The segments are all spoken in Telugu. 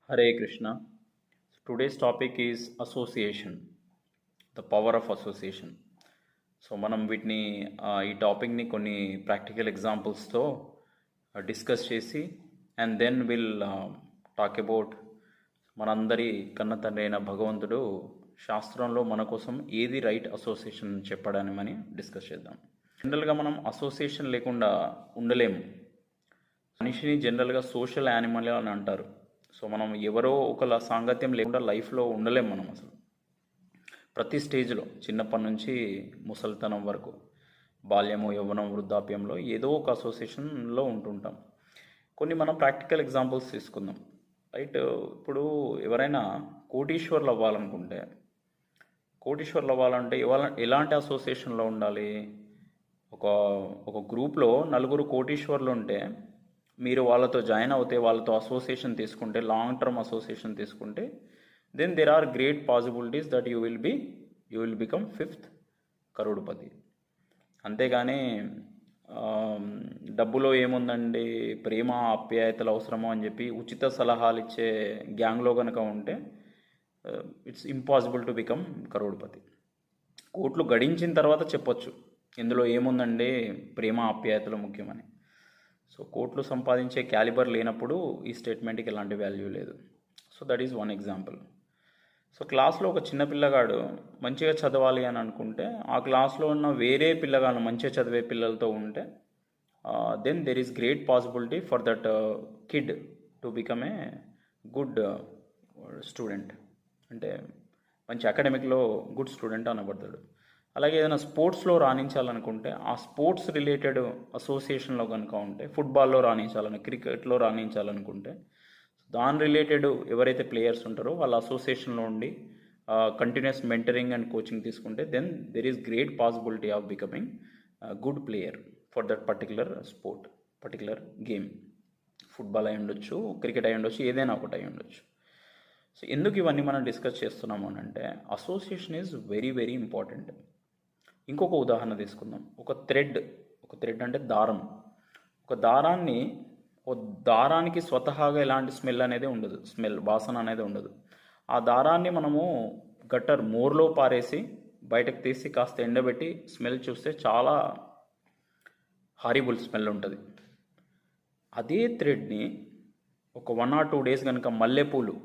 Hare Krishna. Today's topic is association, the power of association. So మనం వీటిని ఈ టాపిక్ని కొన్ని ప్రాక్టికల్ ఎగ్జాంపుల్స్తో డిస్కస్ చేసి and then will talk about మనందరి కన్న తండ్రి అయిన భగవంతుడు శాస్త్రంలో మన కోసం ఏది రైట్ అసోసియేషన్ చెప్పడాన్ని మనం డిస్కస్ చేద్దాం. జనరల్గా మనం అసోసియేషన్ లేకుండా ఉండలేము. మనిషిని జనరల్గా సోషల్ యానిమల్ అని అంటారు. సో మనం ఎవరో ఒకళ్ళ సాంగత్యం లేకుండా లైఫ్లో ఉండలేం మనం అసలు. ప్రతి స్టేజ్లో చిన్నప్పటి నుంచి ముసలితనం వరకు బాల్యము యవ్వనం వృద్ధాప్యంలో ఏదో ఒక అసోసియేషన్లో ఉంటుంటాం. కొన్ని మనం ప్రాక్టికల్ ఎగ్జాంపుల్స్ తీసుకుందాం. రైట్, ఇప్పుడు ఎవరైనా కోటీశ్వర్లు అవ్వాలంటే ఎలాంటి అసోసియేషన్లో ఉండాలి? ఒక ఒక గ్రూప్లో నలుగురు కోటీశ్వర్లు ఉంటే మీరు వాళ్ళతో జాయిన్ అవుతే, వాళ్ళతో అసోసియేషన్ తీసుకుంటే, లాంగ్ టర్మ్ అసోసియేషన్ తీసుకుంటే, then there are great possibilities that you will become fifth crorepati. అంతేగాని డబ్బులో ఏముందండి, ప్రేమ ఆప్యాయతలు అవసరమో అని చెప్పి ఉచిత సలహాలు ఇచ్చే గ్యాంగ్లో కనుక ఉంటే it's impossible to become crorepati. కోట్లు గడించిన తర్వాత చెప్పొచ్చు ఇందులో ఏముందండి, ప్రేమ ఆప్యాయతలు ముఖ్యమని. సో కోట్లు సంపాదించే క్యాలిబర్ లేనప్పుడు ఈ స్టేట్మెంట్కి ఎలాంటి వాల్యూ లేదు. So that is one example. So క్లాస్లో ఒక చిన్న పిల్లగాడు మంచిగా చదవాలి అని అనుకుంటే, ఆ క్లాస్లో ఉన్న వేరే పిల్లగాడు మంచిగా చదివే పిల్లలతో ఉంటే, then there is great possibility for that kid to become a good student. అంటే మంచి అకాడమిక్లో గుడ్ స్టూడెంట్ అనబడతాడు. అలాగే ఏదైనా స్పోర్ట్స్లో రాణించాలనుకుంటే, ఆ స్పోర్ట్స్ రిలేటెడ్ అసోసియేషన్లో కనుక ఉంటే, ఫుట్బాల్లో రాణించాలని, క్రికెట్లో రాణించాలనుకుంటే, దాని రిలేటెడ్ ఎవరైతే ప్లేయర్స్ ఉంటారో వాళ్ళ అసోసియేషన్లో ఉండి కంటిన్యూస్ మెంటరింగ్ అండ్ కోచింగ్ తీసుకుంటే, then there is great possibility of becoming good player for that particular sport, particular game. Football అయి ఉండొచ్చు, క్రికెట్ అయి ఉండొచ్చు, ఏదైనా ఒకటి అయి ఉండొచ్చు. సో ఎందుకు ఇవన్నీ మనం డిస్కస్ చేస్తున్నాము అని అంటే, association is very very important. ఇంకొక ఉదాహరణ తీసుకుందాం. ఒక థ్రెడ్ అంటే దారం. ఒక దారానికి స్వతహాగా ఎలాంటి స్మెల్ అనేది ఉండదు, వాసన అనేది ఉండదు. ఆ దారాన్ని మనము మోర్లో పారేసి బయటకు తీసి కాస్త ఎండబెట్టి స్మెల్ చూస్తే చాలా హారిబుల్ స్మెల్ ఉంటుంది. అదే థ్రెడ్ని ఒక 1 or 2 days కనుక మల్లెపూలు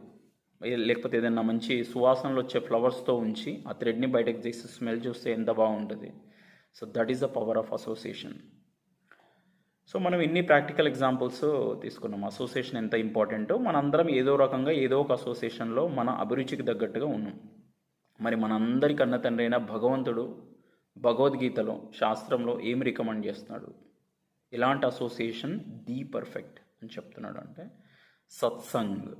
లేకపోతే ఏదైనా మంచి సువాసనలు వచ్చే ఫ్లవర్స్తో ఉంచి ఆ థ్రెడ్ని బయటకు తీసి స్మెల్ చూస్తే ఎంత బాగుంటుంది. So that is the power of association. So మనం ఇన్ని ప్రాక్టికల్ ఎగ్జాంపుల్స్ తీసుకున్నాం. అసోసియేషన్ ఎంత ఇంపార్టెంటో, మనందరం ఏదో రకంగా ఏదో ఒక అసోసియేషన్లో మన అభిరుచికి తగ్గట్టుగా ఉన్నాం. మరి మనందరి కన్న తండ్రి అయిన భగవంతుడు భగవద్గీతలో, శాస్త్రంలో ఏం రికమెండ్ చేస్తున్నాడు? ఎలాంటి అసోసియేషన్ ది పర్ఫెక్ట్ అని చెప్తున్నాడు అంటే satsang.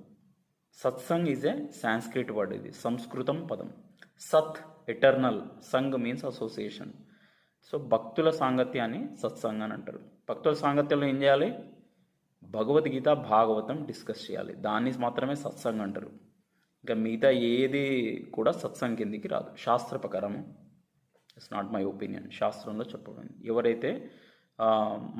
Satsang is a Sanskrit word, ఇది సంస్కృతం పదం. సత్ ఎటర్నల్, సంగ్ మీన్స్ అసోసియేషన్. సో భక్తుల సాంగత్యాన్ని సత్సంగ్ అని అంటారు. భక్తుల సాంగత్యంలో ఏం చేయాలి? భగవద్గీత, భాగవతం డిస్కస్ చేయాలి. దాన్ని మాత్రమే సత్సంగ్ అంటారు. ఇంకా మిగతా ఏది కూడా సత్సంగ్ కిందికి రాదు శాస్త్ర ప్రకారము. ఇట్స్ నాట్ మై ఒపీనియన్, శాస్త్రంలో చెప్పబడింది. ఎవరైతే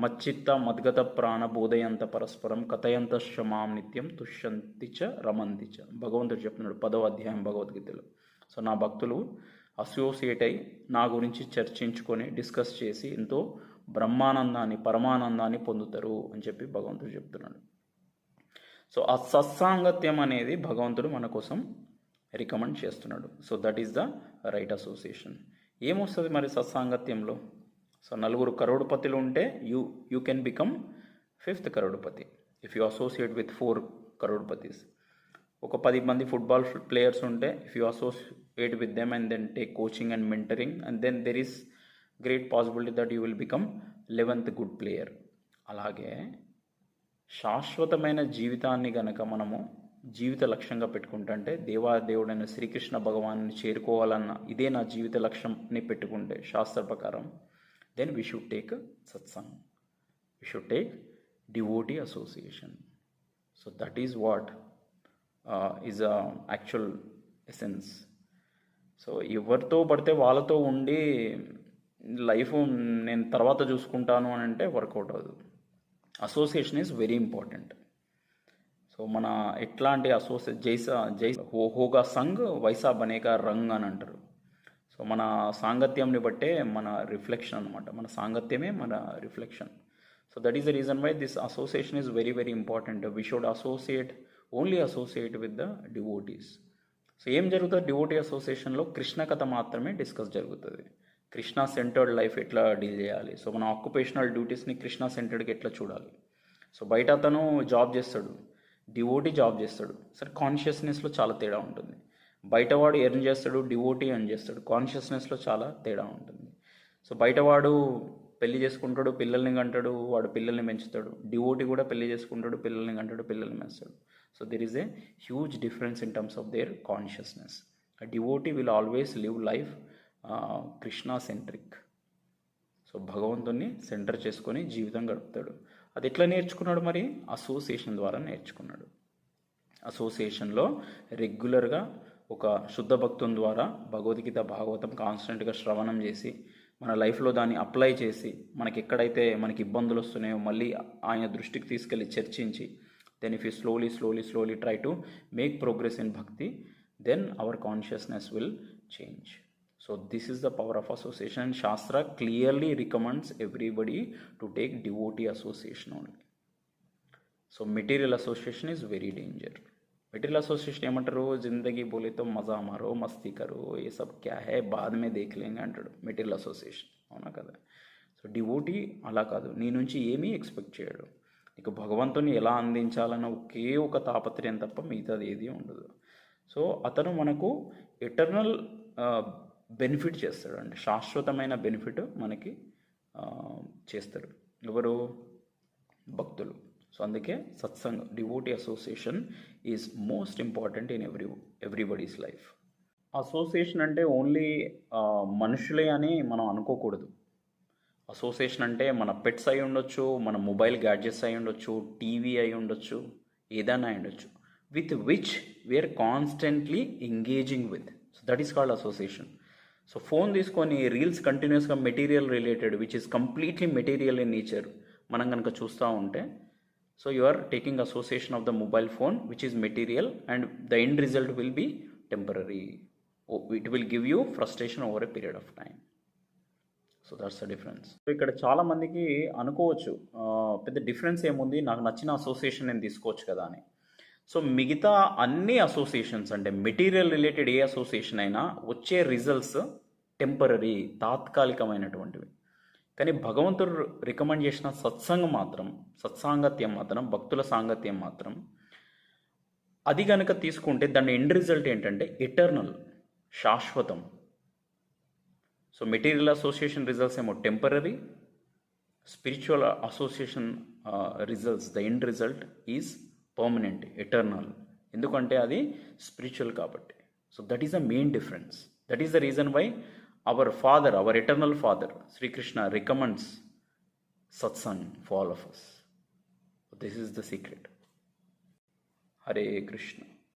మచ్చిత్త మద్గత ప్రాణ బోధయంత పరస్పరం కథయంత మాం నిత్యం తుష్యంతి చ రమంతి చ, భగవంతుడు చెప్తున్నాడు 10వ అధ్యాయం భగవద్గీతలో. సో నా భక్తులు అసోసియేట్ అయి నా గురించి చర్చించుకొని డిస్కస్ చేసి ఎంతో బ్రహ్మానందాన్ని, పరమానందాన్ని పొందుతారు అని చెప్పి భగవంతుడు చెప్తున్నాడు. సో ఆ సత్సాంగత్యం అనేది భగవంతుడు మన కోసం రికమెండ్ చేస్తున్నాడు. So that is the right association. ఏమొస్తుంది మరి సత్సాంగత్యంలో? సో 4 కరోడ్పతులు ఉంటే you can become 5th crorepati if you associate with 4 crorepatis. ఒక 10 మంది ఫుట్బాల్ ప్లేయర్స్ ఉంటే, if you associate with them and then take coaching and mentoring, and then there is great possibility that you will become 11th good player. అలాగే శాశ్వతమైన జీవితాన్ని గనక మనము జీవిత లక్ష్యంగా పెట్టుకుంటే, దేవాదేవుడైన శ్రీకృష్ణ భగవాన్ని చేరుకోవాలన్న ఇదే నా జీవిత లక్ష్యంని పెట్టుకుంటే శాస్త్ర ప్రకారం, then we should take satsang, we should take devotee association. So that is what is a actual essence. So ఎవరితో పడితే వాళ్ళతో ఉండి లైఫ్ నేను తర్వాత చూసుకుంటాను అని అంటే వర్కౌట్ అవ్వదు. Association is very important. So మన ఎట్లాంటి హోగా సంగ్ వైసా బనేగా రంగ్ అని అంటారు. సో మన సాంగత్యంని బట్టే మన రిఫ్లెక్షన్ అనమాట, మన సాంగత్యమే మన reflection. So that is the reason why this association is very very important. We should only associate with the devotees. So ఏం జరుగుతుంది డివోటీ అసోసియేషన్లో? కృష్ణ కథ మాత్రమే డిస్కస్ జరుగుతుంది. కృష్ణ సెంటర్డ్ లైఫ్ ఎట్లా డీల్ చేయాలి, సో మన ఆక్యుపేషనల్ డ్యూటీస్ని కృష్ణ సెంటర్డ్కి ఎట్లా చూడాలి. సో బయట అతను జాబ్ చేస్తాడు, డివోటీ జాబ్ చేస్తాడు, సరే కాన్షియస్నెస్లో చాలా తేడా ఉంటుంది. బయటవాడు ఎర్న్ చేస్తాడు, డివోటీ ఎర్న్ చేస్తాడు, కాన్షియస్నెస్లో చాలా తేడా ఉంటుంది. సో బయటవాడు పెళ్లి చేసుకుంటాడు, పిల్లల్ని కంటాడు, వాడు పిల్లల్ని పెంచుతాడు. డివోటీ కూడా పెళ్లి చేసుకుంటాడు, పిల్లల్ని కంటాడు, పిల్లల్ని పెంచుతాడు. So there is a huge difference in terms of their consciousness. A devotee will always live life Krishna centric. So భగవంతుని సెంటర్ చేసుకొని జీవితం గడుపుతాడు. అది ఎట్లా నేర్చుకున్నాడు? మరి అసోసియేషన్ ద్వారా నేర్చుకున్నాడు. అసోసియేషన్లో రెగ్యులర్గా ఒక శుద్ధ భక్తుని ద్వారా భగవద్గీత భాగవతం కాన్స్టెంట్గా శ్రవణం చేసి మన లైఫ్లో దాన్ని అప్లై చేసి మనకి ఎక్కడైతే మనకి ఇబ్బందులు వస్తున్నాయో మళ్ళీ ఆయన దృష్టికి తీసుకెళ్ళి చర్చించి, then if you slowly try to make progress in bhakti, then our consciousness will change. So this is the power of association. Shastra clearly recommends everybody to take devotee association only. So material association is very danger. Material association ఏమంటారు? జిందగీ బోలే తో మజా మారో మస్తీ కరో ఏ సబ్ క్యా హై బాద్ మే దేఖ్ లేంగే అంటాడు మెటీరియల్ అసోసియేషన్. అవునా కదా? సో డివోటీ అలా కాదు, నీ నుంచి ఏమీ ఎక్స్పెక్ట్ చేయడు. నీకు భగవంతుని ఎలా అందించాలన్న ఒకే ఒక తాపత్రయం తప్ప మిగతాది ఏది ఉండదు. సో అతను మనకు ఎటర్నల్ బెనిఫిట్ చేస్తాడు, అంటే శాశ్వతమైన బెనిఫిట్ మనకి చేస్తాడు. ఎవరు? భక్తులు. సో అందుకే satsang, devotee association is most important in everybody's life. Association అంటే ఓన్లీ మనుషులే అని మనం అనుకోకూడదు. అసోసియేషన్ అంటే మన పెట్స్ అయి ఉండొచ్చు, మన మొబైల్ గ్యాడ్జెట్స్ అయి ఉండొచ్చు, టీవీ అయి ఉండొచ్చు, ఏదైనా అయి ఉండొచ్చు, with which we are constantly engaging with. So that is called association. So phone తీసుకొని రీల్స్ కంటిన్యూస్గా material related, which is completely material in nature మనం కనుక చూస్తూ ఉంటే, so you are taking association of the mobile phone which is material and the end result will be temporary. It will give you frustration over a period of time. So that's the difference. So ఇక్కడ చాలామందికి అనుకోవచ్చు పెద్ద డిఫరెన్స్ ఏముంది, నాకు నచ్చిన అసోసియేషన్ నేను తీసుకోవచ్చు కదా అని. సో మిగతా అన్ని అసోసియేషన్స్ అంటే మెటీరియల్ రిలేటెడ్ ఏ అసోసియేషన్ అయినా వచ్చే రిజల్ట్స్ టెంపరరీ, తాత్కాలికమైనటువంటివి. కానీ భగవంతుడు రికమెండ్ చేసిన సత్సాంగత్యం మాత్రం, భక్తుల సాంగత్యం మాత్రం, అది కనుక తీసుకుంటే దాని ఎండ్ రిజల్ట్ ఏంటంటే ఎటర్నల్, శాశ్వతం. సో మెటీరియల్ అసోసియేషన్ రిజల్ట్స్ ఏమో temporary, spiritual association results, the end result is permanent, eternal. ఎందుకంటే అది స్పిరిచువల్ కాబట్టి. So that is the main difference. That is the reason why our father, hour eternal father Srikrishna recommends satsang for all of us. This is the secret. Hare Krishna.